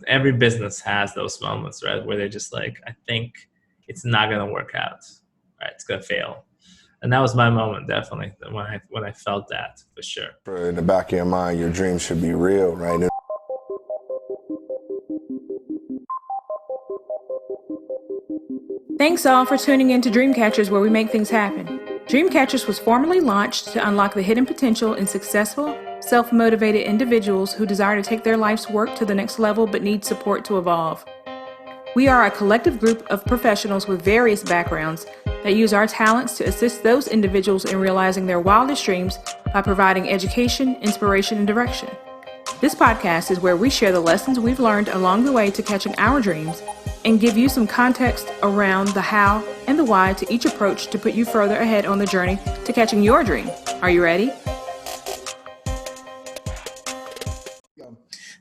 every business has those moments, right? Where they're just like, I think it's not going to work out, right? It's going to fail. And that was my moment, definitely, when I felt that, for sure. In the back of your mind, your dreams should be real, right? Thanks all for tuning in to Dreamcatchers, where we make things happen. Dreamcatchers was formally launched to unlock the hidden potential in successful, self-motivated individuals who desire to take their life's work to the next level but need support to evolve. We are a collective group of professionals with various backgrounds that use our talents to assist those individuals in realizing their wildest dreams by providing education, inspiration, and direction. This podcast is where we share the lessons we've learned along the way to catching our dreams and give you some context around the how and the why to each approach to put you further ahead on the journey to catching your dream. Are you ready?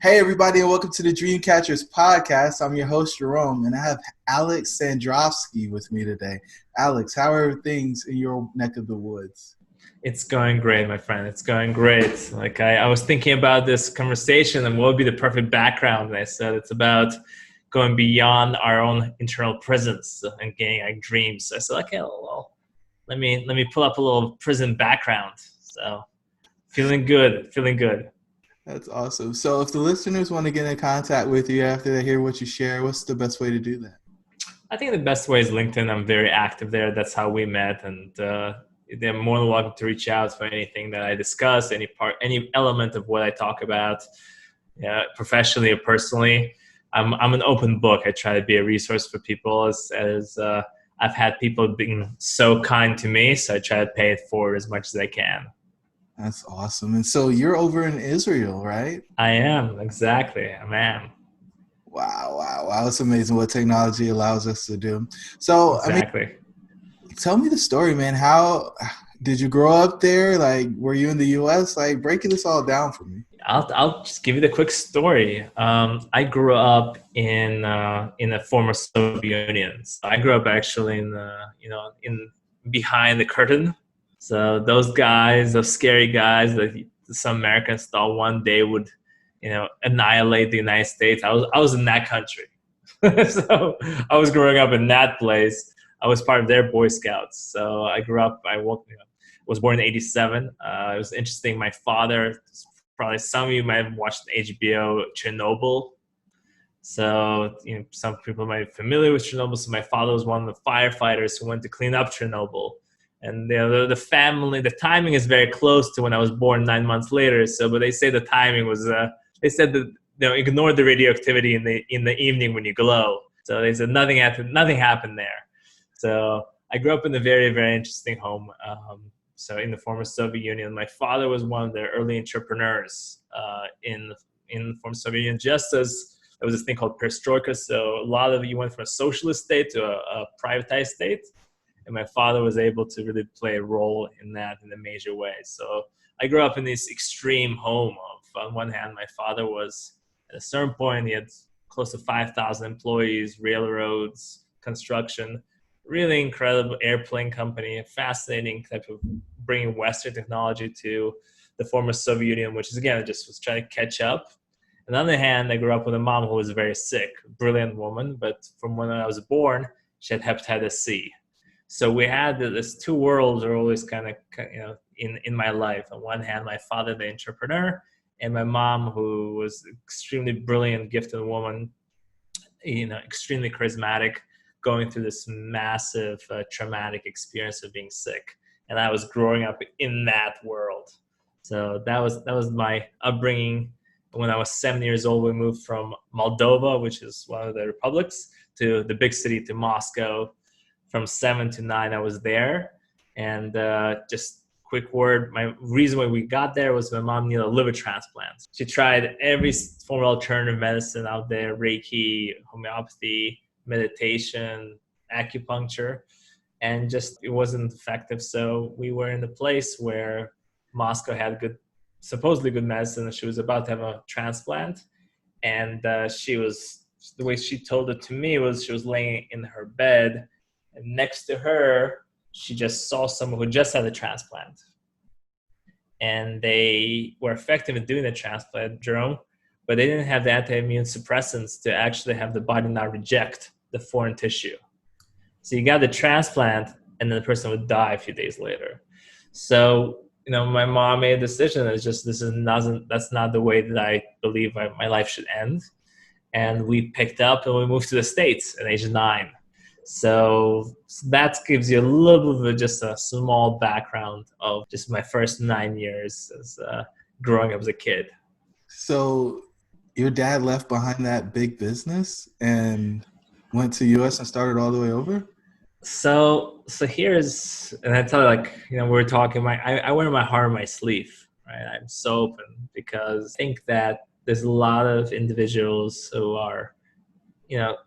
Hey everybody, and welcome to the Dreamcatchers podcast. I'm your host Jerome, and I have Alex Shandrovsky with me today. Alex, how are things in your neck of the woods? It's going great, my friend. It's going great. Like I was thinking about this conversation and what would be the perfect background. And I said it's about going beyond our own internal prisons and getting our dreams. So I said, okay, well, let me pull up a little prison background. So feeling good. That's awesome. So if the listeners want to get in contact with you after they hear what you share, what's the best way to do that? I think the best way is LinkedIn. I'm very active there. That's how we met, and they're more than welcome to reach out for anything that I discuss, any element of what I talk about, professionally or personally. I'm an open book. I try to be a resource for people as I've had people being so kind to me, so I try to pay it forward as much as I can. That's awesome. And so you're over in Israel, right? I am, exactly. I am. Wow. It's amazing what technology allows us to do. So, exactly. Tell me the story, man. How did you grow up there? Like, were you in the U.S.? Like, breaking this all down for me. I'll just give you the quick story. I grew up in the former Soviet Union. So I grew up actually in behind the curtain. So those scary guys that some Americans thought one day would, annihilate the United States. I was in that country. So I was growing up in that place. I was part of their Boy Scouts. So I grew up. Was born in '87. It was interesting. My father. Probably some of you might have watched HBO Chernobyl. So, some people might be familiar with Chernobyl. So my father was one of the firefighters who went to clean up Chernobyl. And the family, the timing is very close to when I was born 9 months later. So, but they say the timing was, they said that, ignore the radioactivity in the evening when you glow. So they said nothing happened there. So I grew up in a very, very interesting home. So in the former Soviet Union, my father was one of the early entrepreneurs in the former Soviet Union, just as there was this thing called perestroika. So a lot of you went from a socialist state to a privatized state. And my father was able to really play a role in that in a major way. So I grew up in this extreme home of, on one hand, my father was, at a certain point, he had close to 5,000 employees, railroads, construction, really incredible airplane company, a fascinating type of bringing Western technology to the former Soviet Union, which is, again, just was trying to catch up. On the other hand, I grew up with a mom who was very sick, brilliant woman, but from when I was born, she had hepatitis C. So we had this two worlds are always kind of, in my life. On one hand, my father, the entrepreneur, and my mom, who was extremely brilliant, gifted woman, extremely charismatic, going through this massive traumatic experience of being sick. And I was growing up in that world. So that was my upbringing. When I was 7 years old, we moved from Moldova, which is one of the republics, to the big city, to Moscow. From 7 to 9, I was there. And just quick word, my reason why we got there was my mom needed a liver transplant. She tried every form of alternative medicine out there, Reiki, homeopathy, meditation, acupuncture, and just it wasn't effective. So we were in the place where Moscow had supposedly good medicine, and she was about to have a transplant. And the way she told it to me was she was laying in her bed, and next to her, she just saw someone who just had a transplant. And they were effective in doing the transplant, Jerome, but they didn't have the anti-immune suppressants to actually have the body not reject the foreign tissue. So you got the transplant, and then the person would die a few days later. So, my mom made a decision. It's just, that's not the way that I believe my life should end. And we picked up and we moved to the States at age 9. So that gives you a little bit of just a small background of just my first 9 years as growing up as a kid. So your dad left behind that big business and went to US and started all the way over? So here's, and I tell you, we were talking, I wear my heart on my sleeve, right? I'm so open because I think that there's a lot of individuals who are,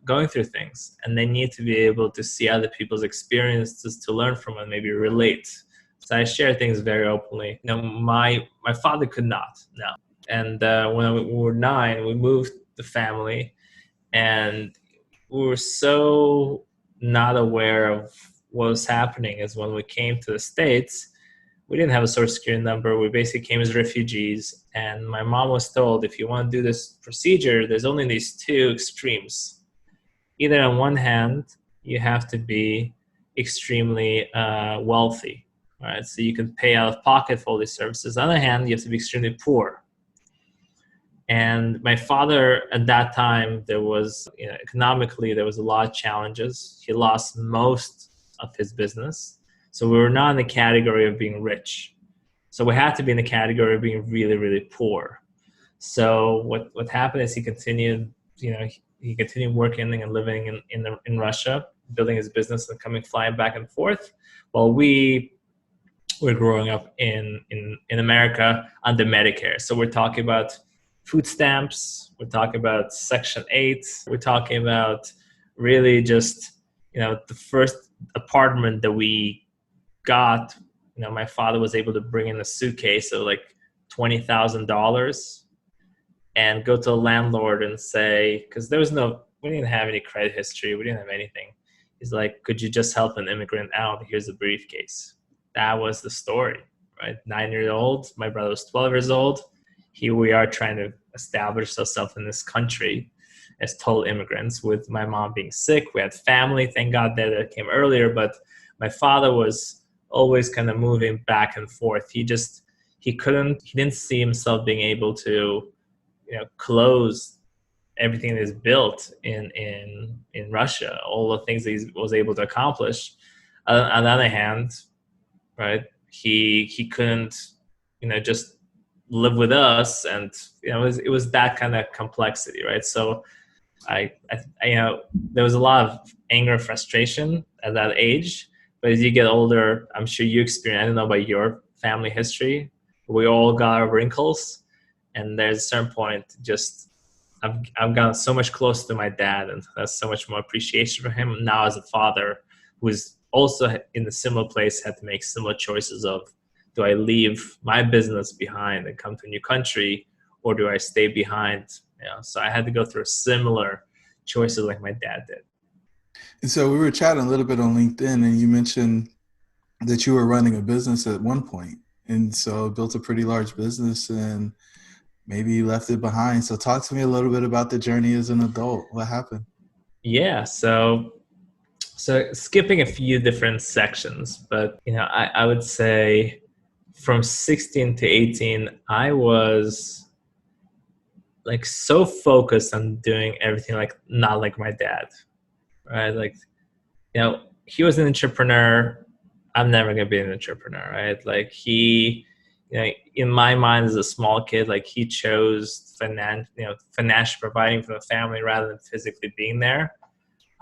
going through things, and they need to be able to see other people's experiences to learn from and maybe relate. So I share things very openly. My father could not now. And when we were 9, we moved the family, and we were so not aware of what was happening. Is when we came to the States, we didn't have a Social Security number. We basically came as refugees. And my mom was told, if you want to do this procedure, there's only these two extremes. Either on one hand, you have to be extremely wealthy, right? So you can pay out of pocket for all these services. On the other hand, you have to be extremely poor. And my father, at that time, there was, economically, there was a lot of challenges. He lost most of his business. So we were not in the category of being rich. So we had to be in the category of being really, really poor. So what happened is he continued working and living in Russia, building his business and flying back and forth, while we were growing up in America under Medicare. So we're talking about food stamps, we're talking about Section 8, we're talking about really just, the first apartment that we got, my father was able to bring in a suitcase of like $20,000 and go to the landlord and say, because we didn't have any credit history, we didn't have anything. He's like, could you just help an immigrant out? Here's a briefcase. That was the story, right? 9 years old, my brother was 12 years old. Here we are trying to establish ourselves in this country as total immigrants, with my mom being sick. We had family, thank God that came earlier, but my father was always kind of moving back and forth. He didn't see himself being able to, close everything that is built in Russia, all the things that he was able to accomplish. On the other hand, right, he couldn't, just live with us, and it was that kind of complexity, right? So I there was a lot of anger, frustration at that age, but as you get older, I'm sure you experience, I don't know about your family history, we all got our wrinkles, and there's a certain point, just I've gotten so much closer to my dad, and that's so much more appreciation for him now as a father who's also in a similar place, had to make similar choices of, do I leave my business behind and come to a new country, or do I stay behind? So I had to go through similar choices like my dad did. And so we were chatting a little bit on LinkedIn, and you mentioned that you were running a business at one point, and so built a pretty large business, and maybe you left it behind. So talk to me a little bit about the journey as an adult. What happened? Yeah, so skipping a few different sections, but I would say from 16 to 18, I was like so focused on doing everything not like my dad, right? He was an entrepreneur. I'm never gonna be an entrepreneur, right? He, in my mind as a small kid, he chose financial providing for the family rather than physically being there.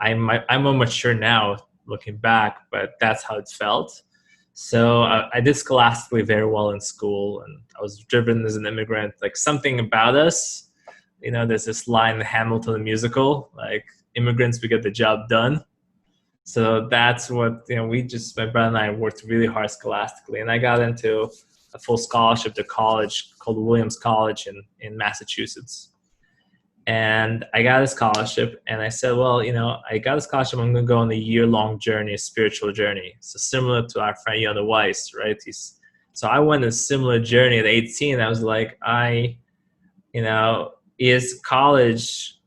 I'm more mature now looking back, but that's how it felt. So I did scholastically very well in school, and I was driven as an immigrant. Something about us, there's this line in Hamilton the musical, immigrants, we get the job done. So that's what, my brother and I worked really hard scholastically, and I got into a full scholarship to college called Williams College in Massachusetts. And I got a scholarship, and I said, well, I got a scholarship. I'm going to go on a year-long journey, a spiritual journey. So similar to our friend Yonah Weiss, right? So I went a similar journey at 18. I was like, is college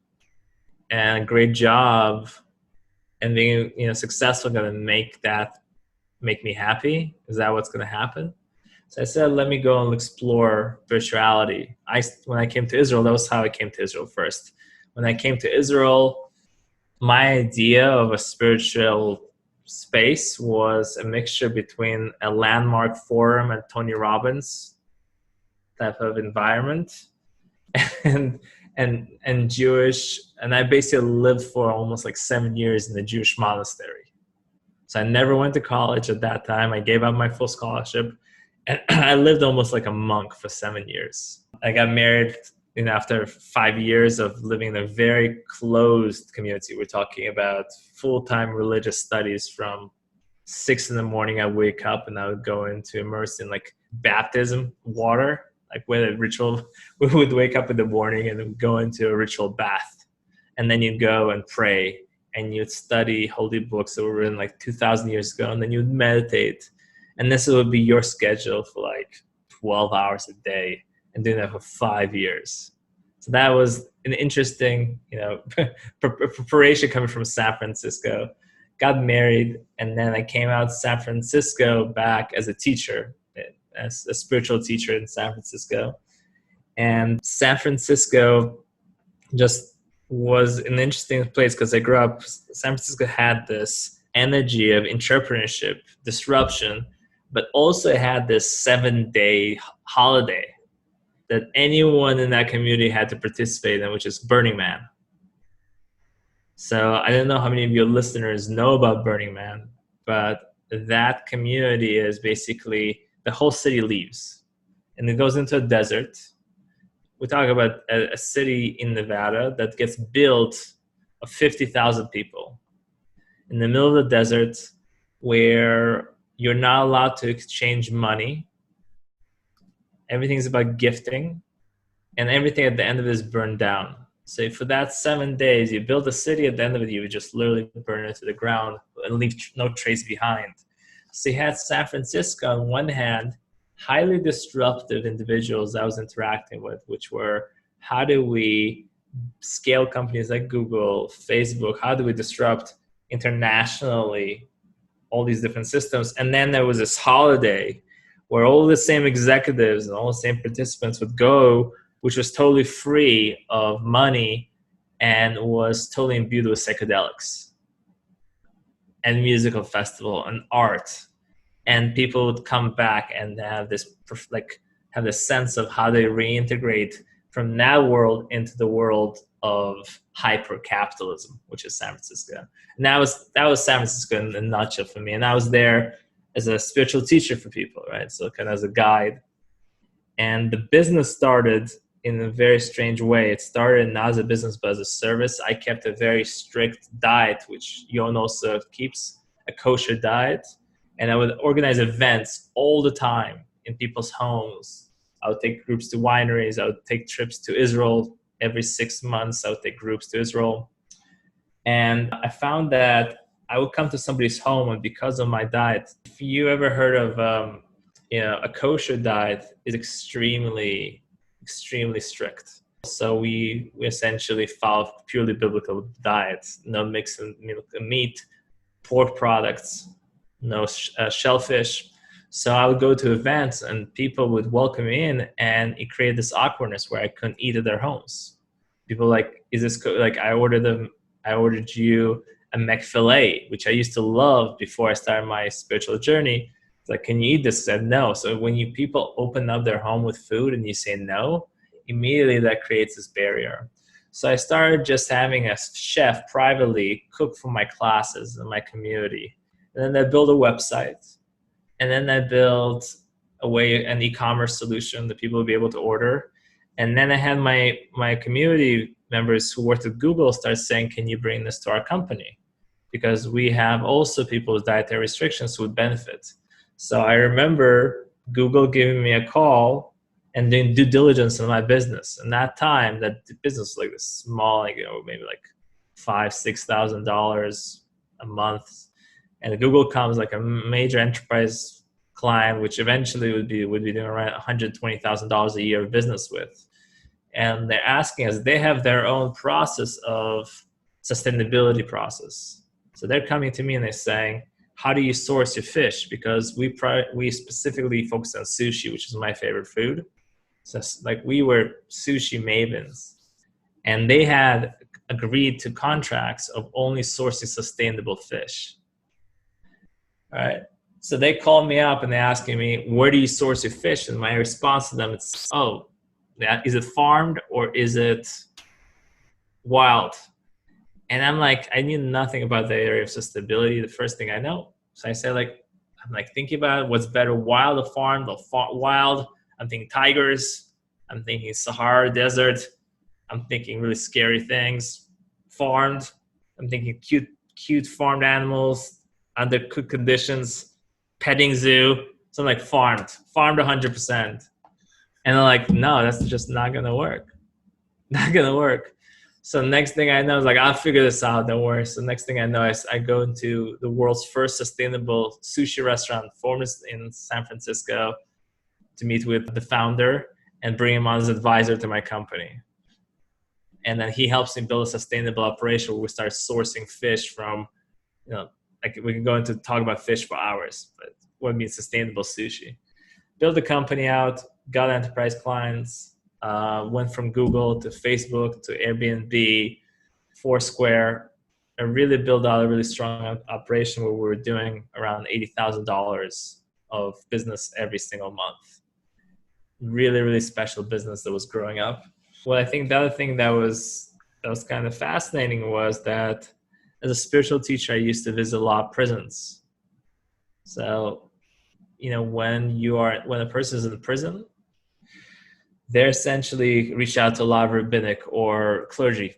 and a great job and being, successful going to make me happy? Is that what's going to happen? So I said, let me go and explore spirituality. When I came to Israel, that was how I came to Israel first. When I came to Israel, my idea of a spiritual space was a mixture between a landmark forum and Tony Robbins type of environment and Jewish. And I basically lived for almost like 7 years in a Jewish monastery. So I never went to college at that time. I gave up my full scholarship. And I lived almost like a monk for 7 years. I got married, after 5 years of living in a very closed community. We're talking about full-time religious studies from 6 a.m. I wake up and I would go into immerse in like baptism water, like with a ritual. We would wake up in the morning and then go into a ritual bath. And then you'd go and pray and you'd study holy books that were written like 2,000 years ago. And then you'd meditate. And this would be your schedule for like 12 hours a day and doing that for 5 years. So that was an interesting, preparation coming from San Francisco. Got married, and then I came out to San Francisco back as a teacher, as a spiritual teacher in San Francisco. And San Francisco just was an interesting place because I grew up, San Francisco had this energy of entrepreneurship, disruption, but also had this 7-day holiday that anyone in that community had to participate in, which is Burning Man. So I don't know how many of your listeners know about Burning Man, but that community is basically the whole city leaves and it goes into a desert. We talk about a city in Nevada that gets built of 50,000 people in the middle of the desert where you're not allowed to exchange money. Everything's about gifting, and everything at the end of it is burned down. So for that 7 days, you build a city, at the end of it, you would just literally burn it to the ground and leave no trace behind. So you had San Francisco on one hand, highly disruptive individuals I was interacting with, which were, how do we scale companies like Google, Facebook? How do we disrupt internationally all these different systems? And then there was this holiday where all the same executives and all the same participants would go, which was totally free of money and was totally imbued with psychedelics and musical festival and art. And people would come back and have this sense of how they reintegrate from that world into the world of hyper capitalism, which is San Francisco. And that was San Francisco in a nutshell for me. And I was there as a spiritual teacher for people, right? So kind of as a guide. And the business started in a very strange way. It started not as a business, but as a service. I kept a very strict diet, which Yon also keeps, a kosher diet. And I would organize events all the time in people's homes. I would take groups to wineries. I would take trips to Israel every 6 months. I would take groups to Israel. And I found that I would come to somebody's home, and because of my diet, if you ever heard of, a kosher diet is extremely, extremely strict. So we essentially follow purely biblical diets, no mixed meat, pork products, no shellfish. So I would go to events and people would welcome me in, and it created this awkwardness where I couldn't eat at their homes. People like, is this I ordered you a McFillet, which I used to love before I started my spiritual journey. It's like, can you eat this? I said no. So when people open up their home with food and you say no, immediately that creates this barrier. So I started just having a chef privately cook for my classes in my community. And then I built a website. And then I built an e-commerce solution that people would be able to order. And then I had my community members who worked at Google start saying, can you bring this to our company? Because we have also people with dietary restrictions who would benefit. So I remember Google giving me a call and doing due diligence on my business. And that time, that business was like this small, maybe like $5,000-$6,000 a month. And Google comes like a major enterprise client, which eventually would be doing around $120,000 a year of business with. and they're asking us, they have their own process of sustainability process. So they're coming to me and they're saying, how do you source your fish? Because we specifically focus on sushi, which is my favorite food. So like we were sushi mavens, and they had agreed to contracts of only sourcing sustainable fish. All right. So they called me up and they're asking me, where do you source your fish? And my response to them is, is it farmed or is it wild? And I'm like, I knew nothing about the area of sustainability. The first thing I know. So I said, I'm thinking about what's better, wild or farmed. Wild, I'm thinking tigers. I'm thinking Sahara Desert. I'm thinking really scary things. Farmed, I'm thinking cute farmed animals under good conditions. Petting zoo. So I'm like, farmed 100%. And they're like, no, that's just not gonna work. Not gonna work. So next thing I know is I'll figure this out, don't worry. So next thing I know is I go into the world's first sustainable sushi restaurant, foremost in San Francisco, to meet with the founder and bring him on as advisor to my company. And then he helps me build a sustainable operation where we start sourcing fish from, we can go into talk about fish for hours, but what means sustainable sushi. Build the company out, got enterprise clients, went from Google to Facebook to Airbnb, Foursquare, and really built out a really strong operation where we were doing around $80,000 of business every single month. Really, really special business that was growing up. Well, I think the other thing that was kind of fascinating was that as a spiritual teacher, I used to visit a lot of prisons. So, when a person is in prison, they're essentially reach out to a lot of rabbinic or clergy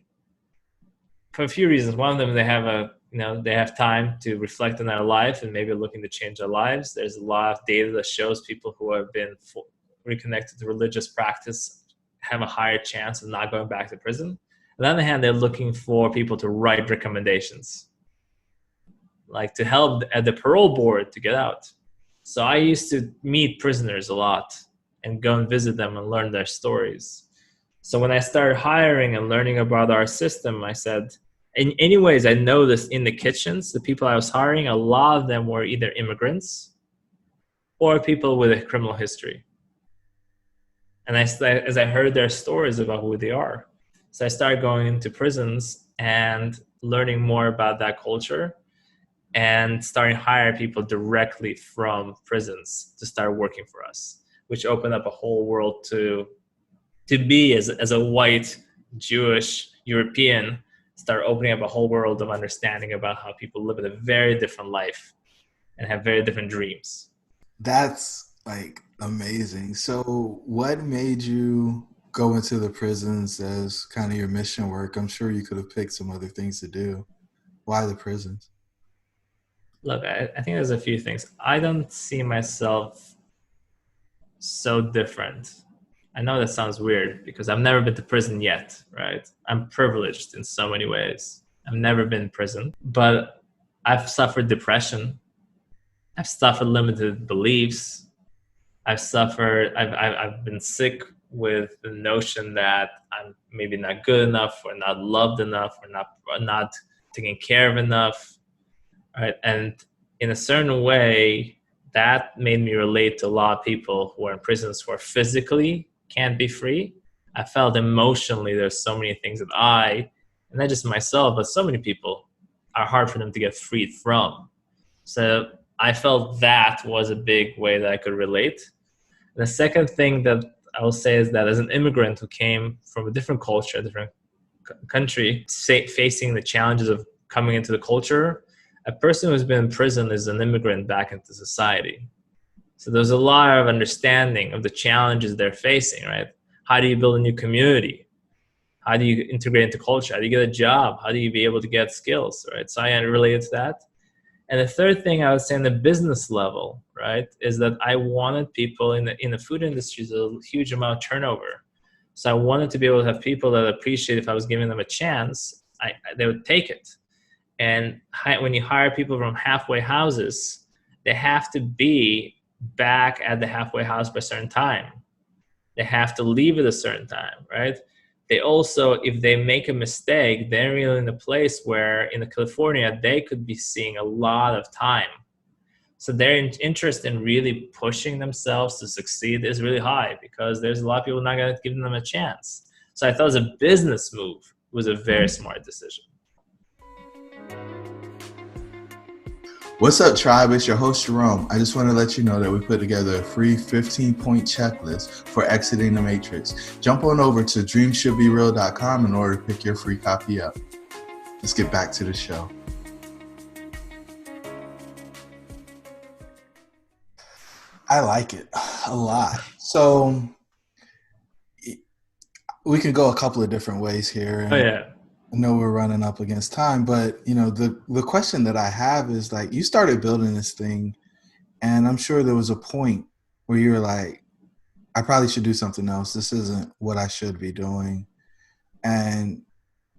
for a few reasons. One of them, they have time to reflect on their life and maybe looking to change their lives. There's a lot of data that shows people who have been reconnected to religious practice have a higher chance of not going back to prison. On the other hand, they're looking for people to write recommendations, like to help at the parole board to get out. So I used to meet prisoners a lot and go and visit them and learn their stories. So when I started hiring and learning about our system, I said, anyways, I know this in the kitchens, the people I was hiring, a lot of them were either immigrants or people with a criminal history. And as I heard their stories about who they are, so I started going into prisons and learning more about that culture and starting hiring people directly from prisons to start working for us, which opened up a whole world to be as a white, Jewish, European, start opening up a whole world of understanding about how people live a very different life and have very different dreams. That's amazing. So what made you go into the prisons as kind of your mission work? I'm sure you could have picked some other things to do. Why the prisons? Look, I think there's a few things. I don't see myself so different. I know that sounds weird because I've never been to prison yet, right? I'm privileged in so many ways. I've never been in prison, but I've suffered depression. I've suffered limited beliefs. I've been sick with the notion that I'm maybe not good enough or not loved enough or not taken care of enough, right? And in a certain way, that made me relate to a lot of people who are in prisons who are physically can't be free. I felt emotionally there's so many things that and not just myself, but so many people are hard for them to get freed from. So I felt that was a big way that I could relate. The second thing that I will say is that as an immigrant who came from a different culture, a different country, facing the challenges of coming into the culture, a person who's been in prison is an immigrant back into society. So there's a lot of understanding of the challenges they're facing, right? How do you build a new community? How do you integrate into culture? How do you get a job? How do you be able to get skills, right? So I related to that. And the third thing I would say on the business level, right, is that I wanted people in the food industry, there's a huge amount of turnover. So I wanted to be able to have people that appreciate if I was giving them a chance, they would take it. And when you hire people from halfway houses, they have to be back at the halfway house by a certain time. They have to leave at a certain time, right? they also, if they make a mistake, they're really in a place where in California, they could be seeing a lot of time. So their interest in really pushing themselves to succeed is really high because there's a lot of people not going to give them a chance. So I thought as a business move, it was a very smart decision. What's up, tribe? It's your host, Jerome. I just want to let you know that we put together a free 15-point checklist for exiting the matrix. Jump on over to dreamshouldbereal.com in order to pick your free copy up. Let's get back to the show. I like it a lot. So we can go a couple of different ways here. Oh, yeah. I know we're running up against time, but the question that I have is, like, you started building this thing, and I'm sure there was a point where you were like, I probably should do something else. This isn't what I should be doing. And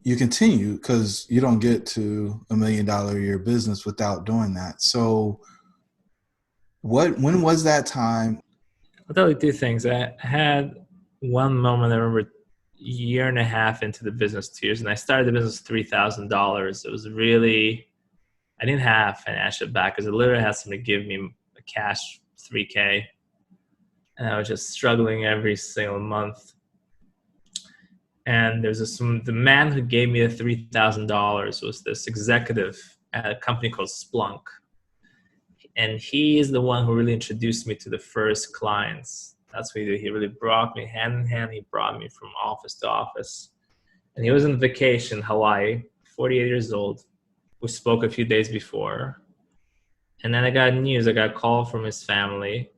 you continue because you don't get to $1 million a year business without doing that. So when was that time? I'll tell you two things. I had one moment I remember, year and a half into the business, 2 years, and I started the business $3,000. It was really, I didn't have financial back because I literally had somebody give me a cash $3K, and I was just struggling every single month. And there's the man who gave me the $3,000 was this executive at a company called Splunk, and he is the one who really introduced me to the first clients. That's what he did. He really brought me hand in hand. He brought me from office to office. And he was on vacation in Hawaii, 48 years old. We spoke a few days before. And then I got news. I got a call from his family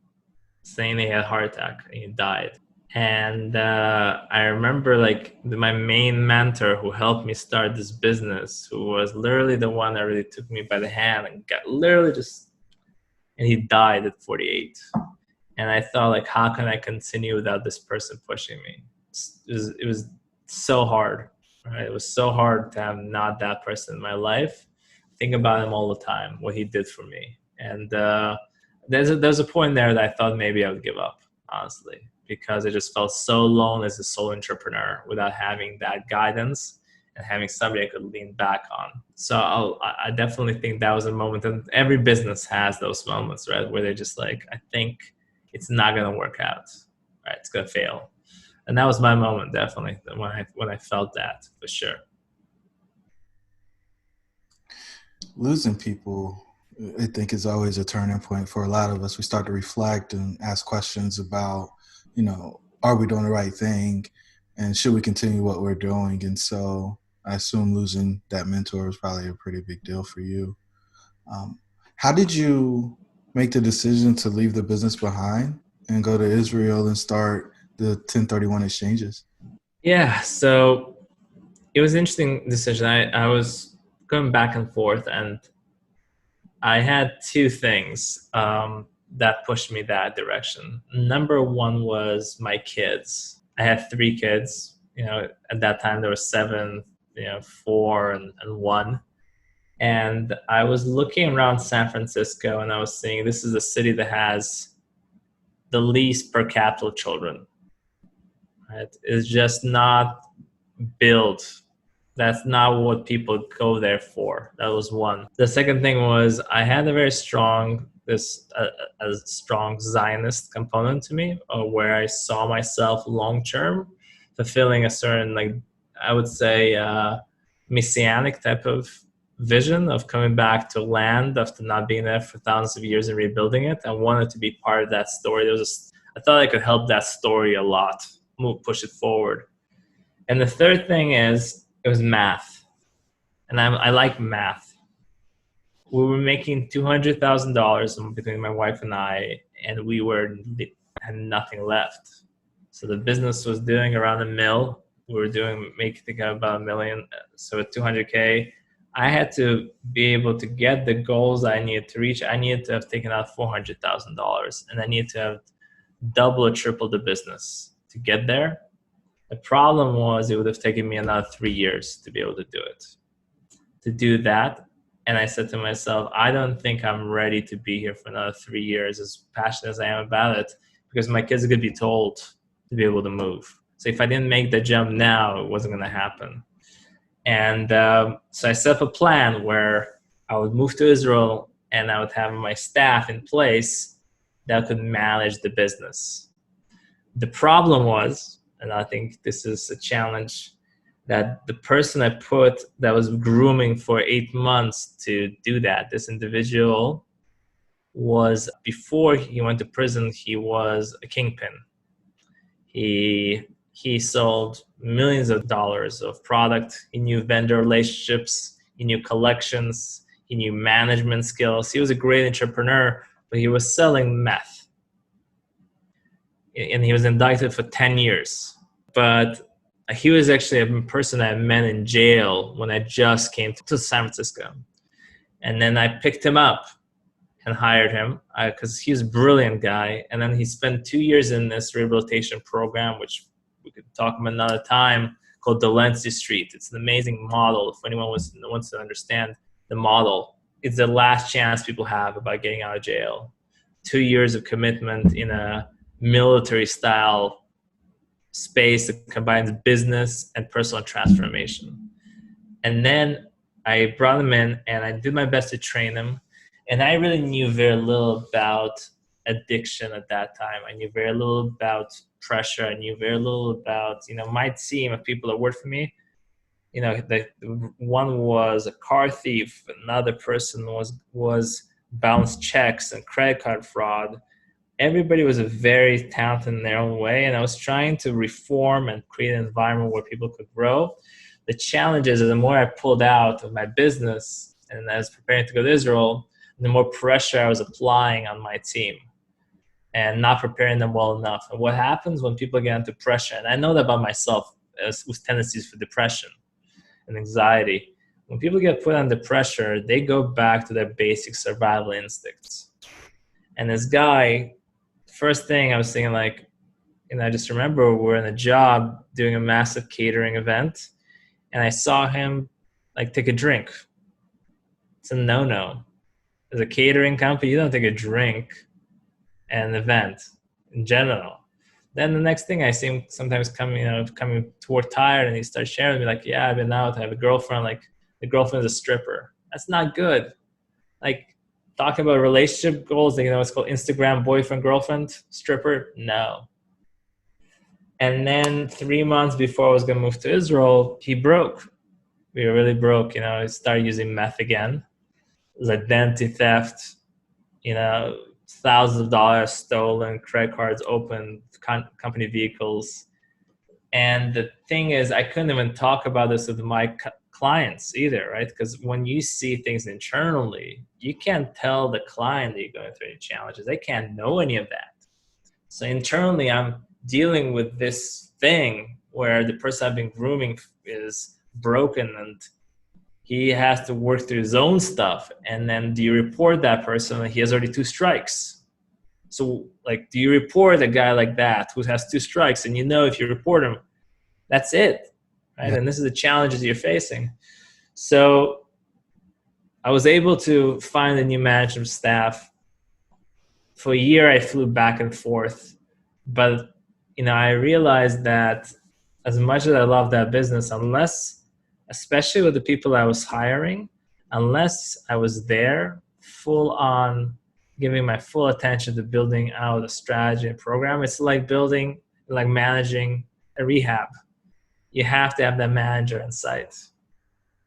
saying they had a heart attack and he died. And I remember, like, my main mentor who helped me start this business, who was literally the one that really took me by the hand and and he died at 48. And I thought, like, how can I continue without this person pushing me? It was so hard, right? It was so hard to have not that person in my life. I think about him all the time, what he did for me. And there's a point there that I thought maybe I would give up, honestly, because I just felt so alone as a sole entrepreneur without having that guidance and having somebody I could lean back on. So I definitely think that was a moment, and every business has those moments, right? Where they're just like, I think it's not going to work out, right? It's going to fail. And that was my moment, definitely, when I felt that, for sure. Losing people, I think, is always a turning point for a lot of us. We start to reflect and ask questions about, are we doing the right thing? And should we continue what we're doing? And so I assume losing that mentor was probably a pretty big deal for you. How did you make the decision to leave the business behind and go to Israel and start the 1031 exchanges? Yeah, so it was an interesting decision. I was going back and forth, and I had two things that pushed me that direction. Number one was my kids. I had 3 kids. At that time there were 7, 4 and 1. And I was looking around San Francisco, and I was seeing this is a city that has the least per capita children. Right? It's just not built. That's not what people go there for. That was one. The second thing was I had a very strong strong Zionist component to me, where I saw myself long term fulfilling a certain, like, I would say, messianic type of vision of coming back to land after not being there for thousands of years and rebuilding it. I wanted to be part of that story. I thought I could help that story a lot, push it forward. And the third thing is, it was math. And I like math. We were making $200,000 between my wife and I, and had nothing left. So the business was doing around $1 million. We were making about $1 million. So at $200K, I had to be able to get the goals I needed to reach. I needed to have taken out $400,000, and I needed to have double or triple the business to get there. The problem was it would have taken me another 3 years to be able to do it. To do that, and I said to myself, I don't think I'm ready to be here for another 3 years, as passionate as I am about it, because my kids are going to be told to be able to move. So if I didn't make the jump now, it wasn't going to happen. And so I set up a plan where I would move to Israel and I would have my staff in place that could manage the business. The problem was, and I think this is a challenge, that the person I put that was grooming for 8 months to do that, this individual was, before he went to prison, he was a kingpin. He sold millions of dollars of product. He knew vendor relationships. He knew collections. He knew management skills. He was a great entrepreneur, but he was selling meth. And he was indicted for 10 years. But he was actually a person I met in jail when I just came to San Francisco. And then I picked him up and hired him because he was a brilliant guy. And then he spent 2 years in this rehabilitation program, which we could talk about another time, called Delancey Street. It's an amazing model. If anyone wants to understand the model, it's the last chance people have about getting out of jail. 2 years of commitment in a military style space that combines business and personal transformation. And then I brought him in and I did my best to train him. And I really knew very little about addiction at that time. I knew very little about pressure. I knew very little about, my team of people that worked for me. One was a car thief. Another person was bounced checks and credit card fraud. Everybody was very talented in their own way. And I was trying to reform and create an environment where people could grow. The challenge is the more I pulled out of my business and I was preparing to go to Israel, the more pressure I was applying on my team and not preparing them well enough. And what happens when people get into pressure, and I know that about myself with tendencies for depression and anxiety, when people get put under pressure, they go back to their basic survival instincts. And this guy, first thing I was thinking, I just remember we're in a job doing a massive catering event, and I saw him take a drink. It's a no-no. As a catering company, you don't take a drink at an event in general. Then the next thing I see him sometimes coming toward tired, and he starts sharing with me yeah, I've been out, I have a girlfriend, the girlfriend is a stripper. That's not good. Talking about relationship goals, it's called Instagram boyfriend, girlfriend, stripper, no. And then 3 months before I was going to move to Israel, he broke. We were really broke. He started using meth again. It was identity theft, thousands of dollars stolen, credit cards opened, company vehicles. And the thing is, I couldn't even talk about this with my clients either, right? Because when you see things internally, you can't tell the client that you're going through any challenges. They can't know any of that. So internally, I'm dealing with this thing where the person I've been grooming is broken and he has to work through his own stuff. And then do you report that person? He has already 2 strikes. So do you report a guy like that who has 2 strikes? And if you report him, that's it, right? Yeah. And this is the challenges you're facing. So I was able to find a new management staff. For a year, I flew back and forth. But, I realized that as much as I love that business, especially with the people I was hiring, unless I was there full on giving my full attention to building out a strategy and program, it's like managing a rehab. You have to have that manager in sight,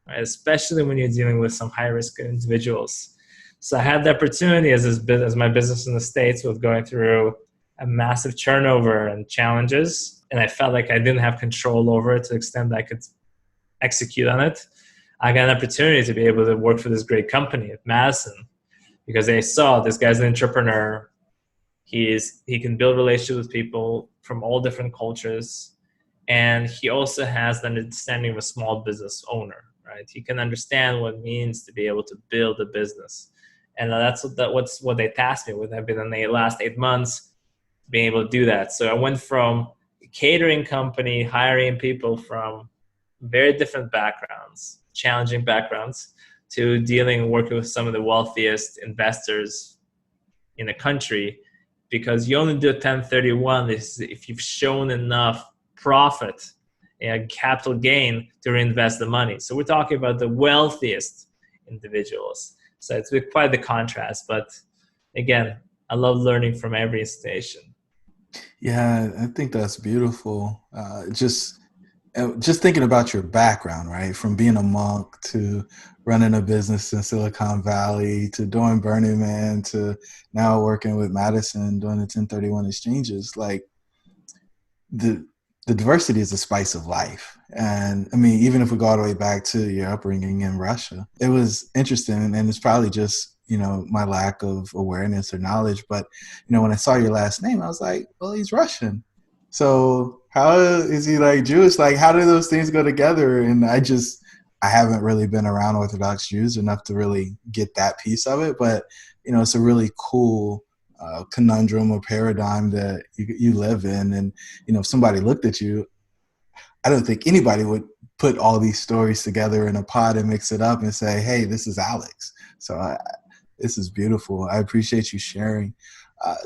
right? Especially when you're dealing with some high-risk individuals. So I had the opportunity as my business in the States was going through a massive turnover and challenges, and I felt like I didn't have control over it to the extent that I could execute on it. I got an opportunity to be able to work for this great company at Madison because they saw this guy's an entrepreneur. He can build relationships with people from all different cultures. And he also has the understanding of a small business owner, right? He can understand what it means to be able to build a business. And that's what they tasked me with. I've been in the last 8 months being able to do that. So I went from a catering company, hiring people from very different backgrounds, challenging backgrounds, to working with some of the wealthiest investors in the country, because you only do a 1031 if you've shown enough profit and capital gain to reinvest the money. So we're talking about the wealthiest individuals. So it's quite the contrast. But again, I love learning from every station. Yeah, I think that's beautiful. Just thinking about your background, right? From being a monk to running a business in Silicon Valley to doing Burning Man to now working with Madison doing the 1031 exchanges, like the diversity is the spice of life. And I mean, even if we go all the way back to your upbringing in Russia, it was interesting, and it's probably just, you know, my lack of awareness or knowledge. But, you know, when I saw your last name, I was like, well, he's Russian. So how is he like Jewish? Like, how do those things go together? And I haven't really been around Orthodox Jews enough to really get that piece of it. But, you know, it's a really cool conundrum or paradigm that you live in. And, you know, if somebody looked at you, I don't think anybody would put all these stories together in a pot and mix it up and say, hey, this is Alex. So this is beautiful. I appreciate you sharing.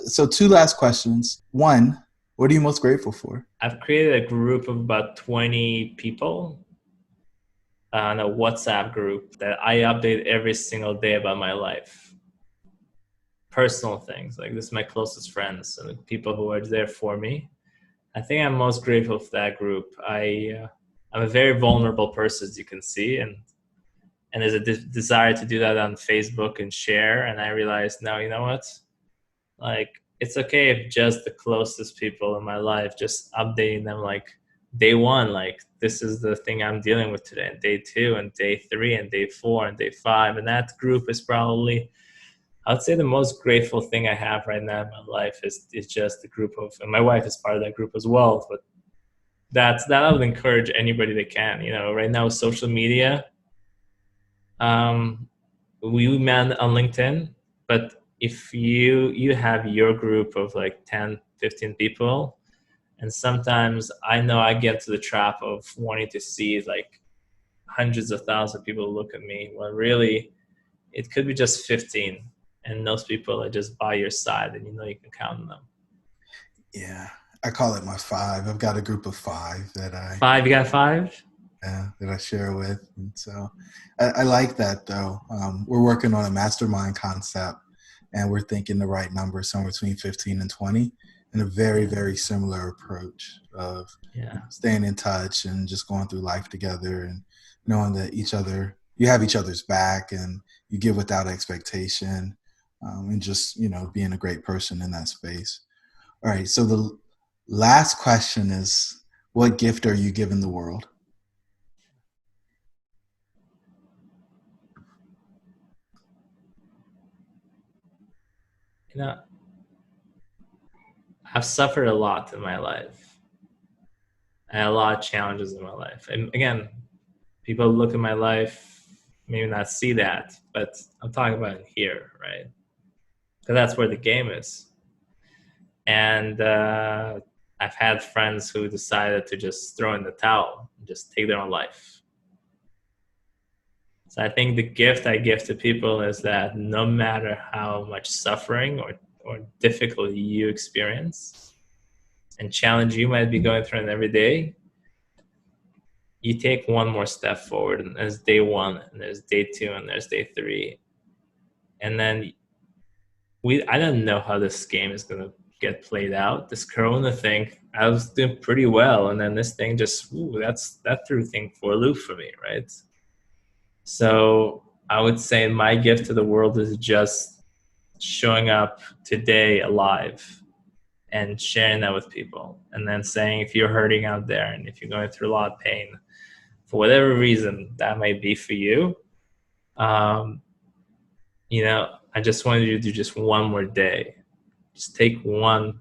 So 2 last questions. 1, what are you most grateful for? I've created a group of about 20 people on a WhatsApp group that I update every single day about my life. Personal things, like this is my closest friends and the people who are there for me. I think I'm most grateful for that group. I'm a very vulnerable person, as you can see, and there's a desire to do that on Facebook and share. And I realized, no, you know what? Like, it's okay if just the closest people in my life, just updating them like day 1, like this is the thing I'm dealing with today, and day 2 and day 3 and day 4 and day 5. And that group is probably, I would say, the most grateful thing I have right now in my life is just the group of, and my wife is part of that group as well. But that I would encourage anybody that can. You know, right now with social media, we met on LinkedIn, but if you have your group of like 10, 15 people, and sometimes I know I get to the trap of wanting to see like hundreds of thousands of people look at me, when really it could be just 15. And those people are just by your side, and you know you can count on them. Yeah, I call it my 5. I've got a group of 5 that I 5, you got 5? Yeah, that I share with. And so I like that, though. We're working on a mastermind concept, and we're thinking the right number, somewhere between 15 and 20, and a very, very similar approach of staying in touch and just going through life together and knowing that you have each other's back, and you give without expectation, and just, you know, being a great person in that space. All right. So the last question is, what gift are you giving the world? You know, I've suffered a lot in my life. I had a lot of challenges in my life. And again, people look at my life, maybe not see that, but I'm talking about it here, right? Because that's where the game is. And I've had friends who decided to just throw in the towel and just take their own life. So I think the gift I give to people is that no matter how much suffering or difficulty you experience and challenge you might be going through every day, you take one more step forward, and there's day 1, and there's day 2, and there's day 3. And then I don't know how this game is going to get played out. This Corona thing, I was doing pretty well, and then this thing just, that threw thing for a loop for me, right? So I would say my gift to the world is just showing up today alive and sharing that with people, and then saying, if you're hurting out there and if you're going through a lot of pain, for whatever reason that might be for you, you know, I just wanted you to do just one more day. Just take one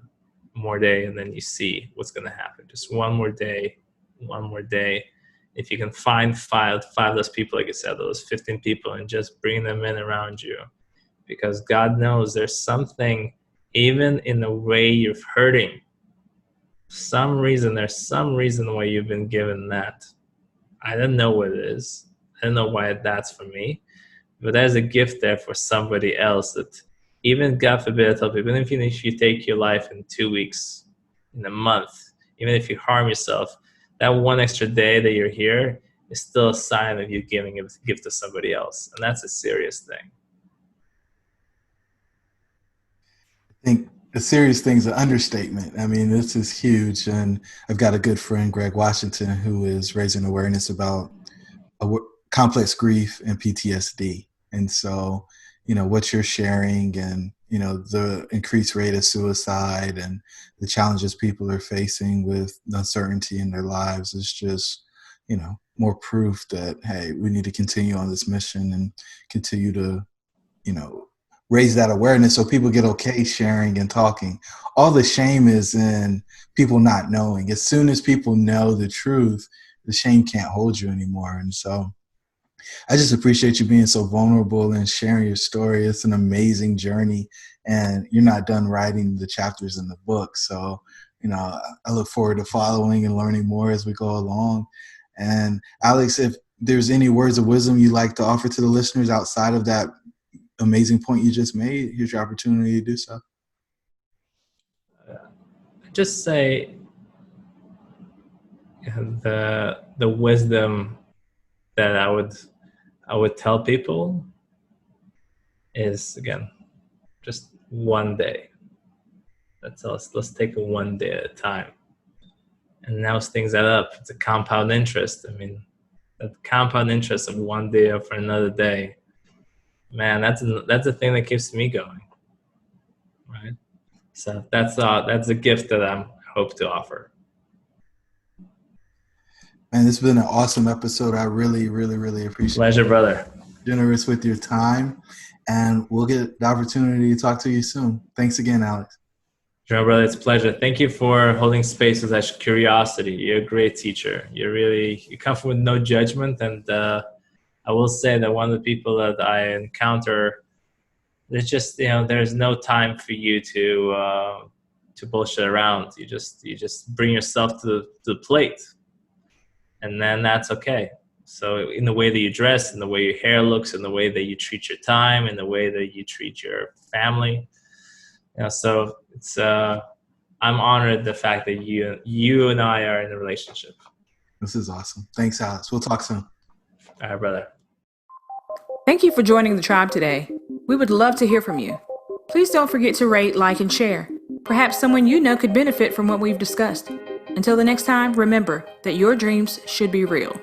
more day, and then you see what's going to happen. Just one more day, one more day. If you can find five of those people, like I said, those 15 people, and just bring them in around you, because God knows there's something, even in the way you're hurting, there's some reason why you've been given that. I don't know what it is. I don't know why that's for me, but there's a gift there for somebody else that, even, God forbid, I tell people, even if you take your life in 2 weeks, in a month, even if you harm yourself, that one extra day that you're here is still a sign of you giving a gift to somebody else. And that's a serious thing. I think a serious thing is an understatement. I mean, this is huge. And I've got a good friend, Greg Washington, who is raising awareness about complex grief and PTSD. And so, what you're sharing and, the increased rate of suicide and the challenges people are facing with uncertainty in their lives is just, more proof that, hey, we need to continue on this mission and continue to, raise that awareness so people get okay sharing and talking. All the shame is in people not knowing. As soon as people know the truth, the shame can't hold you anymore. And so I just appreciate you being so vulnerable and sharing your story. It's an amazing journey, and you're not done writing the chapters in the book. So, I look forward to following and learning more as we go along. And Alex, if there's any words of wisdom you'd like to offer to the listeners outside of that amazing point you just made, here's your opportunity to do so. Just say the wisdom that I would tell people is, again, just one day. Let's take it one day at a time. And now things add up. It's a compound interest. I mean, the compound interest of one day for another day, man, that's the thing that keeps me going, right? So that's a gift that I hope to offer. Man, this has been an awesome episode. I really, really, really appreciate it. Pleasure, brother. Generous with your time, and we'll get the opportunity to talk to you soon. Thanks again, Alex. Sure, brother. It's a pleasure. Thank you for holding space with that curiosity. You're a great teacher. You come from with no judgment, and I will say that one of the people that I encounter, it's just, there's no time for you to bullshit around. You just bring yourself to the plate, and then that's okay. So in the way that you dress, in the way your hair looks, in the way that you treat your time, in the way that you treat your family, so it's I'm honored the fact that you and I are in a relationship. This is awesome. Thanks, Alex. We'll talk soon. All right, brother. Thank you for joining the tribe today. We would love to hear from you. Please don't forget to rate, like, and share. Perhaps someone you know could benefit from what we've discussed. Until the next time, remember that your dreams should be real.